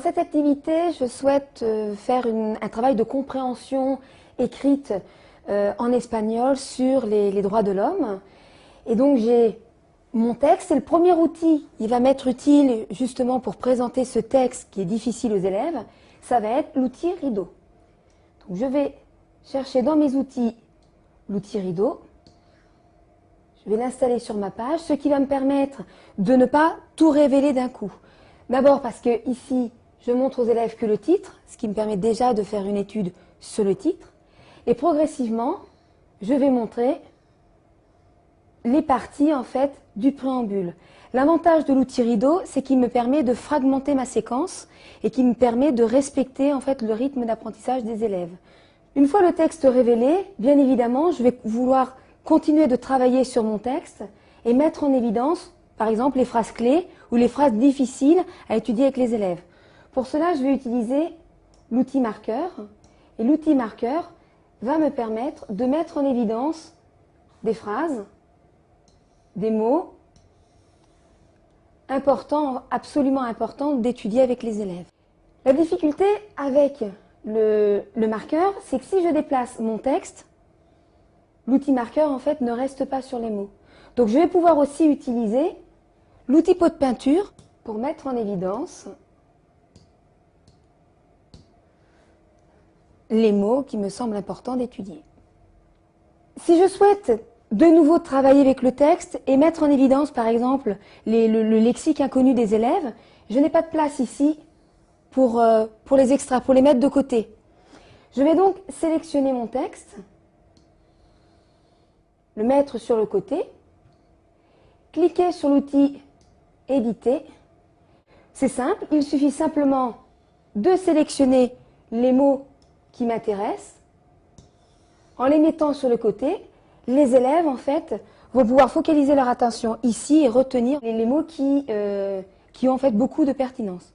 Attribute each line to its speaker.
Speaker 1: cette activité, je souhaite faire un travail de compréhension écrite en espagnol sur les droits de l'homme. Et donc j'ai mon texte, c'est le premier outil. Il va m'être utile justement pour présenter ce texte qui est difficile aux élèves. Ça va être l'outil rideau. Donc je vais chercher dans mes outils l'outil rideau. Je vais l'installer sur ma page, ce qui va me permettre de ne pas tout révéler d'un coup. D'abord parce que ici, je montre aux élèves que le titre, ce qui me permet déjà de faire une étude sur le titre. Et progressivement, je vais montrer les parties en fait du préambule. L'avantage de l'outil rideau, c'est qu'il me permet de fragmenter ma séquence et qui me permet de respecter en fait le rythme d'apprentissage des élèves. Une fois le texte révélé, bien évidemment, je vais vouloir continuer de travailler sur mon texte et mettre en évidence, par exemple, les phrases clés ou les phrases difficiles à étudier avec les élèves. Pour cela, je vais utiliser l'outil marqueur. Et l'outil marqueur va me permettre de mettre en évidence des phrases, des mots importants, absolument importants d'étudier avec les élèves. La difficulté avec le marqueur, c'est que si je déplace mon texte, l'outil marqueur en fait ne reste pas sur les mots. Donc je vais pouvoir aussi utiliser l'outil pot de peinture pour mettre en évidence les mots qui me semblent importants d'étudier. Si je souhaite de nouveau travailler avec le texte et mettre en évidence par exemple le lexique inconnu des élèves, je n'ai pas de place ici pour les extras, pour les mettre de côté. Je vais donc sélectionner mon texte, le mettre sur le côté, cliquer sur l'outil éditer. C'est simple, il suffit simplement de sélectionner les mots qui m'intéressent. En les mettant sur le côté, les élèves en fait vont pouvoir focaliser leur attention ici et retenir les mots qui ont en fait beaucoup de pertinence.